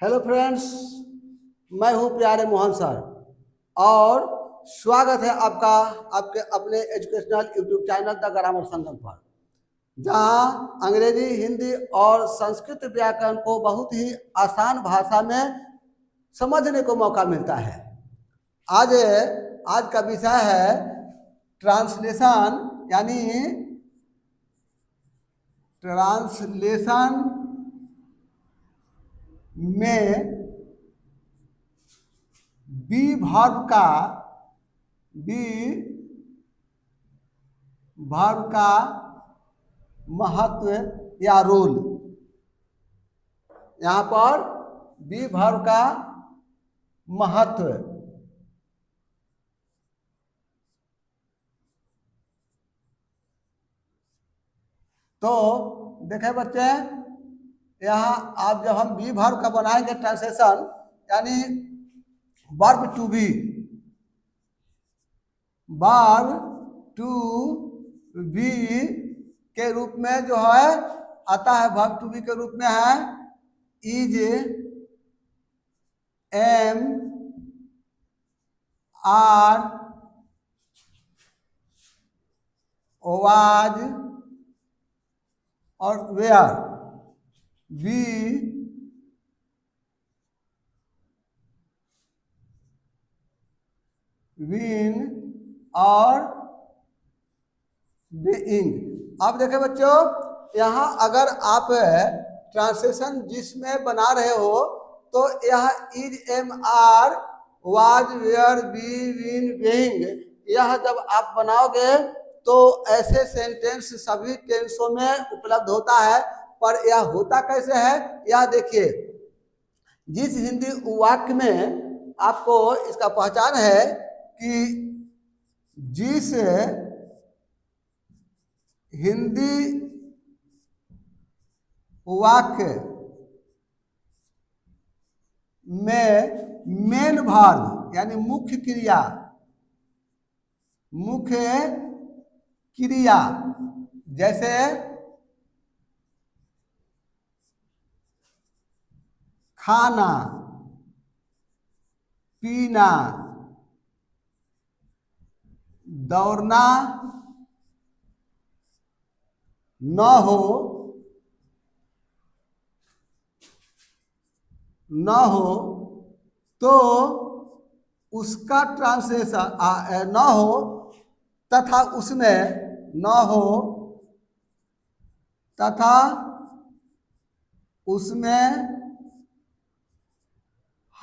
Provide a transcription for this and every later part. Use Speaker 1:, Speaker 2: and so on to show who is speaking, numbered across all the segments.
Speaker 1: Hello friends, मैं हूं प्यारे मोहन सर और स्वागत है आपका आपके अपने educational YouTube channel the grammar Sangam पर, जहां अंग्रेजी, हिंदी और संस्कृत व्याकरण को बहुत ही आसान भाषा में समझने को मौका मिलता है। आज आज का विषय है ट्रांसलेशन, यानी ट्रांसलेशन में बी वर्ब का महत्व या रोल। यहाँ पर बी वर्ब का महत्व। तो देखें बच्चे, यहाँ आप जब हम बी वर्ब का बनाएंगे ट्रांसलेशन, यानी verb to be, verb to be के रूप में जो है आता है, वर्ब टू बी के रूप में है इज, एम, आर, वाज और वेयर। बी, विन और बीइंग। अब देखें बच्चों, यहाँ अगर आप ट्रांसलेशन जिसमें बना रहे हो तो यह is, am, are, was, were, be, been, being, यह जब आप बनाओगे तो ऐसे सेंटेंस सभी टेंसों में उपलब्ध होता है। पर यह होता कैसे है, यह देखिए, जिस हिंदी वाक्य में आपको इसका पहचान है कि जिस हिंदी वाक्य में मेन वर्ब यानी मुख्य क्रिया जैसे खाना, पीना, दौड़ना न हो तो उसका ट्रांसलेशन न हो तथा उसमें न हो तथा उसमें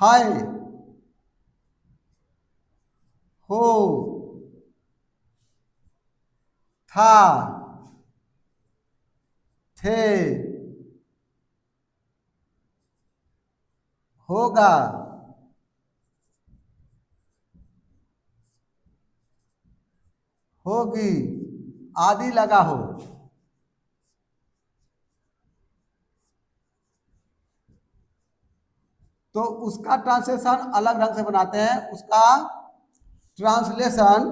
Speaker 1: है, हो, था, थे, होगा, होगी आदि लगा हो तो उसका ट्रांसलेशन अलग ढंग से बनाते हैं। उसका ट्रांसलेशन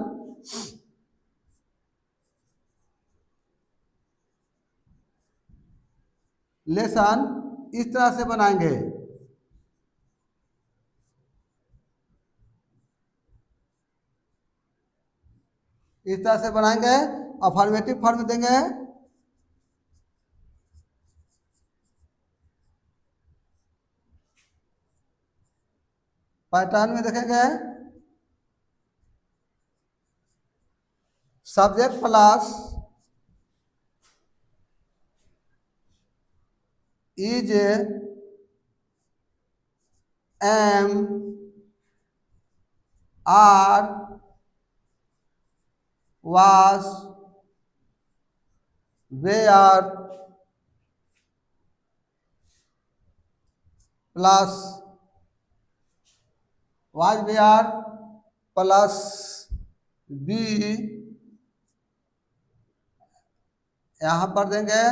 Speaker 1: इस तरह से बनाएंगे। इस तरह से बनाएंगे, अफर्मेटिव फॉर्म देंगे, पैटर्न में देखेंगे subject plus is, am, are, was, were plus was, were plus be, यहां पर देंगे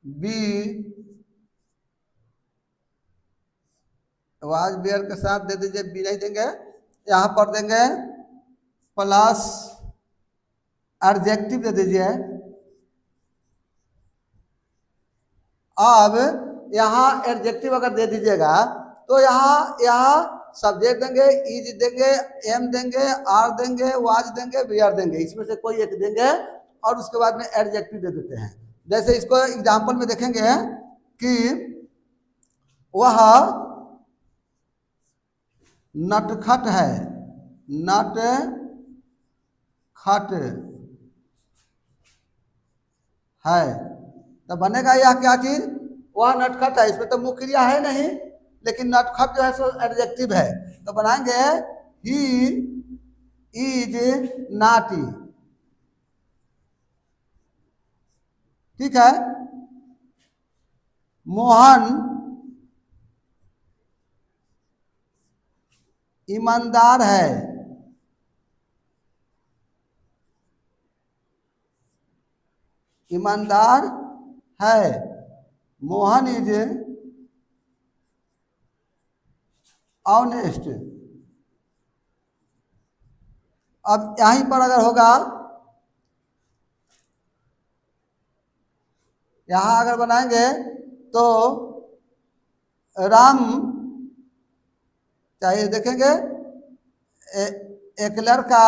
Speaker 1: बी, वाज बेयर के साथ दे दीजिए, बी नहीं देंगे, यहां पर देंगे प्लस एडजेक्टिव दे दीजिए, अब यहाँ एडजेक्टिव अगर दे दीजिएगा तो यहाँ सब्जेक्ट देंगे, इज देंगे, एम देंगे, आर देंगे, वाज देंगे, वेयर देंगे, इसमें से कोई एक देंगे और उसके बाद में एडजेक्टिव दे देते हैं। जैसे इसको एग्जाम्पल में देखेंगे कि वह नटखट है, नटखट है, तो बनेगा यह क्या चीज, वह नटखट है। इसमें तो मुख्य क्रिया है नहीं, लेकिन नटखट जो है सो एडजेक्टिव है, तो बनाएंगे ही इज नाटी। ठीक है। मोहन ईमानदार है, ईमानदार है, मोहन इज ऑनेस्ट। अब यहीं पर अगर होगा, यहां अगर बनाएंगे तो राम चाहिए, देखेंगे एक लड़का,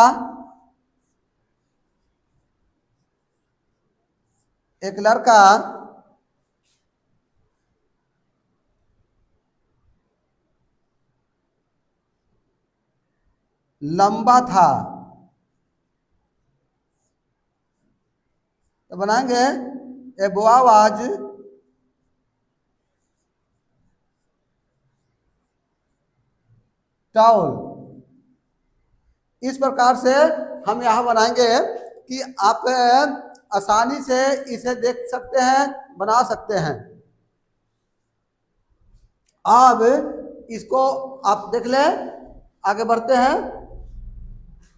Speaker 1: एक लड़का लंबा था, तो बनाएंगे ए बॉय वाज टॉल। इस प्रकार से हम यहाँ बनाएंगे कि आप आसानी से इसे देख सकते हैं, बना सकते हैं। अब इसको आप देख ले, आगे बढ़ते हैं।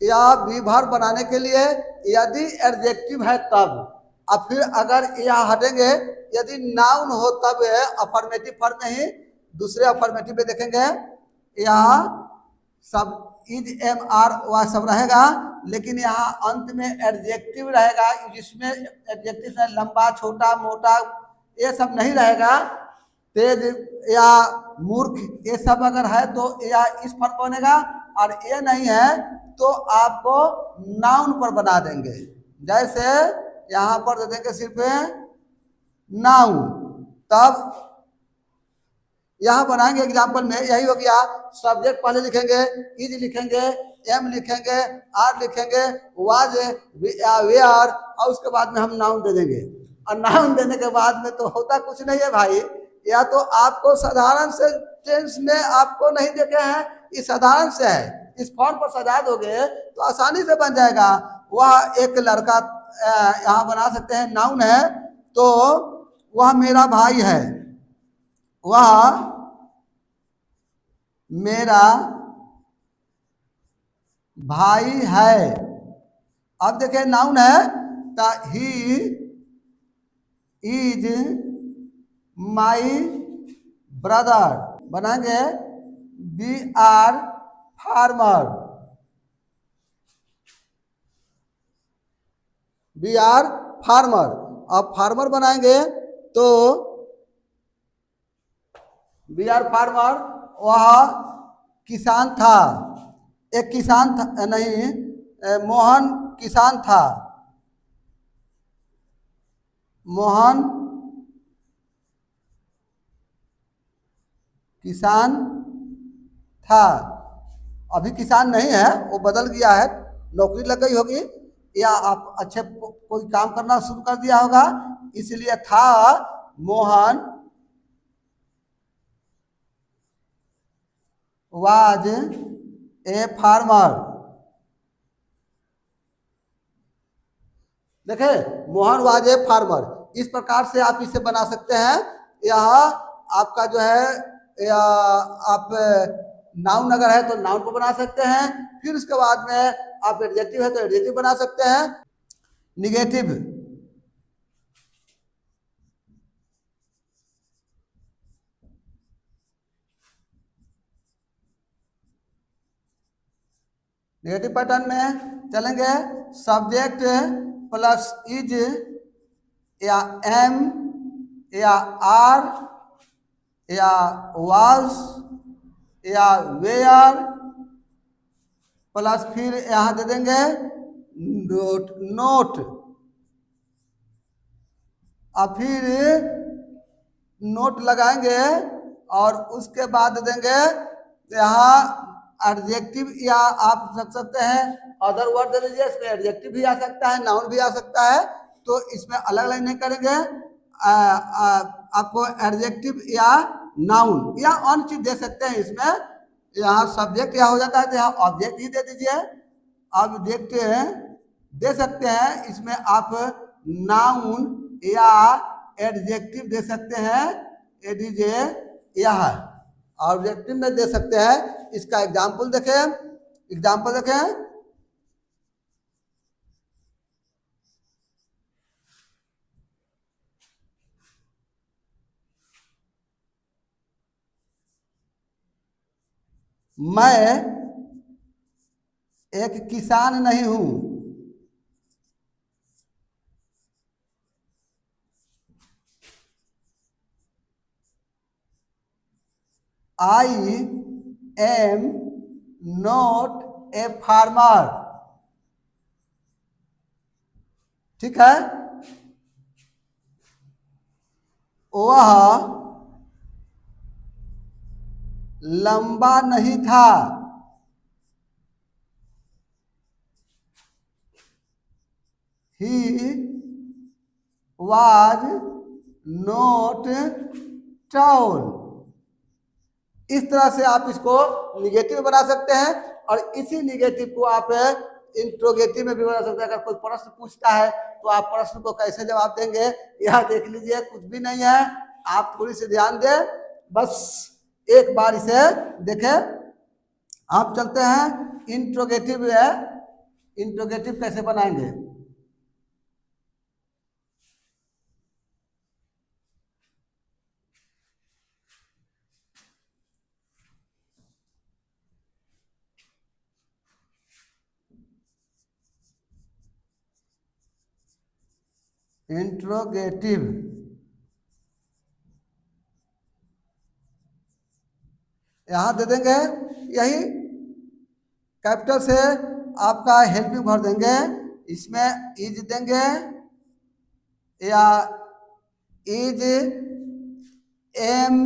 Speaker 1: या विभर बनाने के लिए यदि एडजेक्टिव है तब, अब फिर अगर यह हटेंगे, यदि नाउन हो तब अफर्मेटिव फॉर्म में ही दूसरे अफर्मेटिव में देखेंगे, यहाँ सब इज एम आर वह सब रहेगा, लेकिन यहाँ अंत में एडजेक्टिव रहेगा, जिसमें एडजेक्टिव से लंबा, छोटा, मोटा ये सब नहीं रहेगा। तेज या मूर्ख ये सब अगर है तो या इस पर बनेगा, और ये नहीं है तो आपको नाउन पर बना देंगे। जैसे यहाँ पर दे देंगे सिर्फ नाउन, तब यहाँ बनाएंगे एग्जाम्पल में यही हो गया। सब्जेक्ट पहले लिखेंगे, इज लिखेंगे, एम लिखेंगे, आर लिखेंगे, वाज, वेयर, और उसके बाद में हम नाउन दे देंगे। और नाउन देने के बाद में तो होता कुछ नहीं है भाई, या तो आपको साधारण से टेंस में आपको नहीं देखे हैं, ये साधारण से है, इस फॉर्म पर सजा दोगे तो आसानी से बन जाएगा। वह एक लड़का यहाँ बना सकते हैं, नाउन है, तो वह मेरा भाई है, वह मेरा भाई है। अब देखिए नाउन है तो ही इज माई ब्रदर, बनाएंगे we are farmer, we are farmer. अब फार्मर बनाएंगे तो वी आर फार्मर, वह किसान था, एक किसान था, नहीं मोहन किसान था, मोहन किसान था। अभी किसान नहीं है, वो बदल गया है, नौकरी लग गई होगी या आप अच्छे कोई काम करना शुरू कर दिया होगा, इसलिए था मोहन वाज ए फार्मर। देखे, मोहन वाज ए फार्मर, इस प्रकार से आप इसे बना सकते हैं। यह आपका जो है, या आप नाउन अगर है तो नाउन को बना सकते हैं, फिर उसके बाद में आप एडजेक्टिव है तो एडजेक्टिव बना सकते हैं। निगेटिव, नेगेटिव पैटर्न में चलेंगे, सब्जेक्ट प्लस इज या एम या आर या वाज या वेयर प्लस फिर यहां दे देंगे नोट नोट और फिर नोट लगाएंगे और उसके बाद देंगे यहाँ एडजेक्टिव या आप रख सकते हैं अदर वर्ड दे दीजिए। इसमें एडजेक्टिव भी आ सकता है, नाउन भी आ सकता है, तो इसमें अलग अलग नहीं करेंगे। आपको एडजेक्टिव या नाउन या अन्य चीज दे सकते हैं। इसमें यहाँ सब्जेक्ट या हो जाता है तो यहाँ ऑब्जेक्ट ही दे दीजिए। ऑब्जेक्ट दे सकते हैं, इसमें आप नाउन या एडजेक्टिव दे सकते हैं। एडीजे यह ऑब्जेक्टिव में दे सकते हैं। इसका एग्जाम्पल देखें। मैं एक किसान नहीं हूं। I am not a farmer. ठीक है, वह लंबा नहीं था। He was not toll. इस तरह से आप इसको निगेटिव बना सकते हैं और इसी निगेटिव को आप इंट्रोगेटिव में भी बना सकते हैं। अगर कोई प्रश्न पूछता है तो आप प्रश्न को कैसे जवाब देंगे यह देख लीजिए। कुछ भी नहीं है, आप थोड़ी सी ध्यान दें, बस एक बार इसे देखें। आप चलते हैं इंट्रोगेटिव है, इंट्रोगेटिव कैसे बनाएंगे। इंट्रोगेटिव यहां दे देंगे, यही कैपिटल से आपका हेल्पिंग भर देंगे। इसमें इज देंगे या इज एम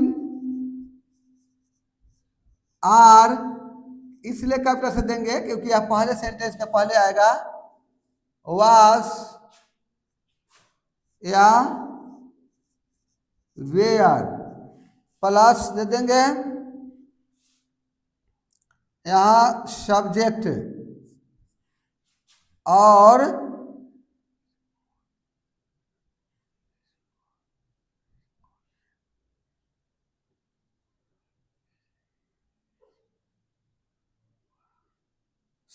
Speaker 1: आर, इसलिए कैपिटल से देंगे क्योंकि आप पहले सेंटेंस के पहले आएगा। वास या वेयर प्लस दे देंगे यहाँ सब्जेक्ट और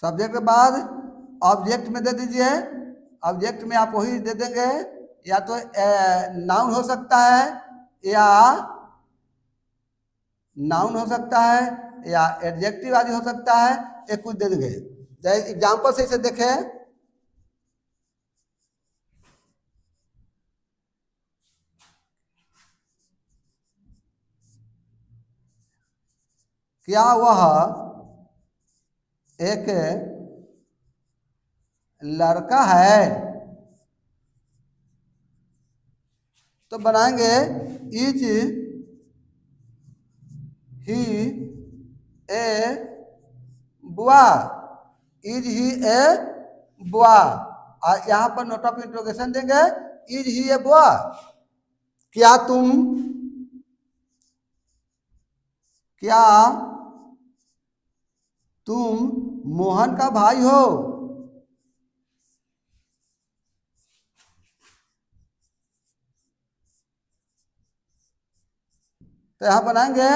Speaker 1: सब्जेक्ट के बाद ऑब्जेक्ट में दे दीजिए। ऑब्जेक्ट में आप वही दे देंगे, या तो नाउन हो सकता है या नाउन हो सकता है या एडजेक्टिव आदि हो सकता है, एक कुछ दे देंगे। जैसे एग्जाम्पल से इसे देखें। क्या वह एक लड़का है, तो बनाएंगे इज ही ए बुआ। इज ही ए बुआ, और यहां पर नोट ऑफ इंट्रोगेशन देंगे। इज ही ए बुआ, क्या तुम मोहन का भाई हो। तो यहां बनाएंगे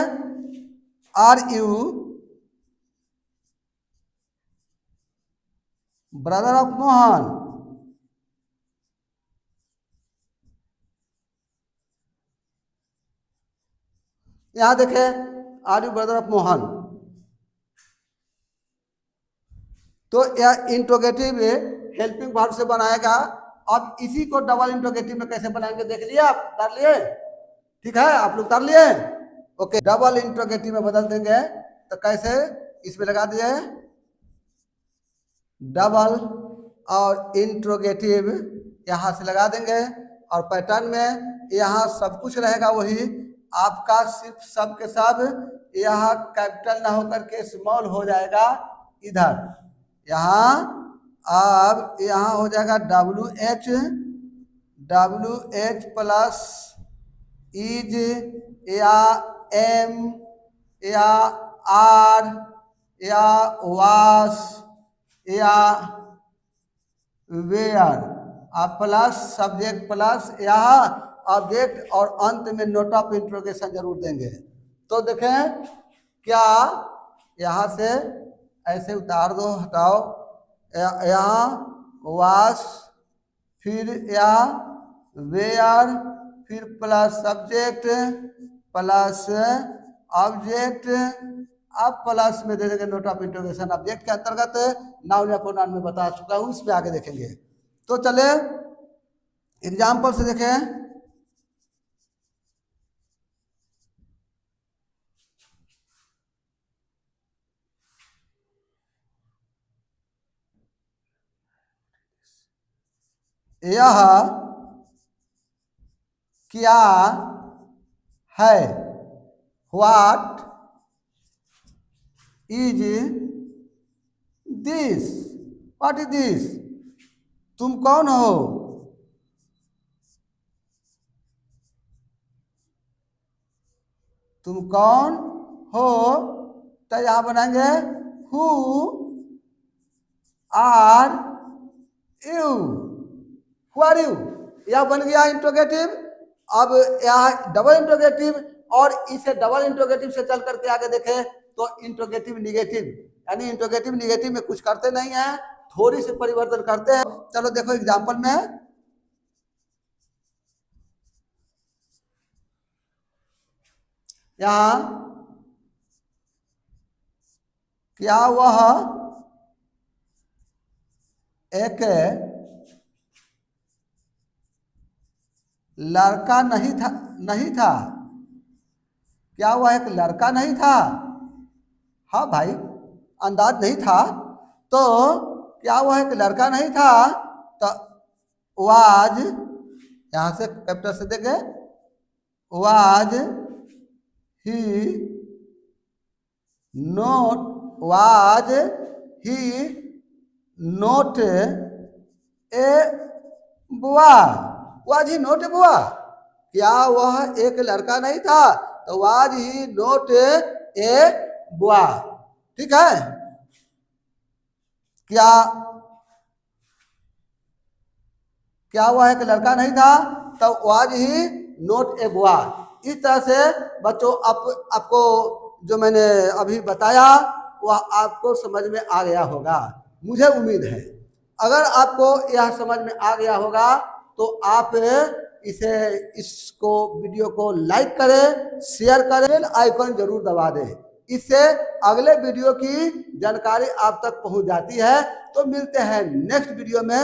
Speaker 1: are you brother of Mohan. यहां देखें are you brother of Mohan, तो यह इंट्रोगेटिव हेल्पिंग वर्ब से बनाएगा अब इसी को डबल इंट्रोगेटिव में कैसे बनाएंगे देख लिए आप, उतार लिए? ठीक है, आप लोग उतार लिए? ओके, डबल इंट्रोगेटिव में बदल देंगे तो कैसे, इसमें लगा दिए डबल और इंट्रोगेटिव यहाँ से लगा देंगे, और पैटर्न में यहाँ सब कुछ रहेगा वही आपका, सिर्फ सब के सब यहाँ कैपिटल ना होकर के स्मॉल हो जाएगा इधर। यहाँ अब यहाँ हो जाएगा WH प्लस इज या एम या आर या वास या वेयर, आप प्लस सब्जेक्ट प्लस यहाँ ऑब्जेक्ट, और अंत में नोट ऑफ इंट्रोगेशन जरूर देंगे। तो देखें क्या, यहाँ से ऐसे उतार दो, हटाओ, यहाँ वास, फिर यहाँ वेयर, फिर प्लस सब्जेक्ट प्लस ऑब्जेक्ट, अब प्लस में दे देंगे नोट ऑफ इंट्रोगेशन। ऑब्जेक्ट के अंतर्गत नाउन या प्रोनाउन में बता चुका हूँ, इसमें आगे देखेंगे। तो चले एग्जाम्पल से देखें। यह क्या है, what is this, what is this, तुम कौन हो, तुम कौन हो, तो यहां बनाएंगे who are you, who are you, यह बन गया इंट्रोगेटिव। अब यह डबल इंट्रोगेटिव, और इसे डबल इंट्रोगेटिव से चल करके आगे देखें तो इंट्रोगेटिव निगेटिव, यानी इंट्रोगेटिव निगेटिव में कुछ करते नहीं है, थोड़ी सी परिवर्तन करते हैं। चलो देखो एग्जाम्पल में, यहां क्या वह एक लड़का नहीं था, नहीं था, क्या वह एक लड़का नहीं था, हाँ भाई अंदाज नहीं था, तो क्या वह एक लड़का नहीं था, तो वाज, यहां से कैपिटल से देंगे, was he not, was he not a बुआ, वाज ही नोट ए बुआ, क्या वह एक लड़का नहीं था, तो वाज ही नोट ए बुआ। ठीक है, क्या वह एक लड़का नहीं था, तो वाज ही नोट ए बुआ। इस तरह से बच्चों आपको जो मैंने अभी बताया वह आपको समझ में आ गया होगा, मुझे उम्मीद है। अगर आपको यह समझ में आ गया होगा तो आप इसको वीडियो को लाइक करें, शेयर करें, आइकन जरूर दबा दें, इससे अगले वीडियो की जानकारी आप तक पहुंच जाती है। तो मिलते हैं नेक्स्ट वीडियो में।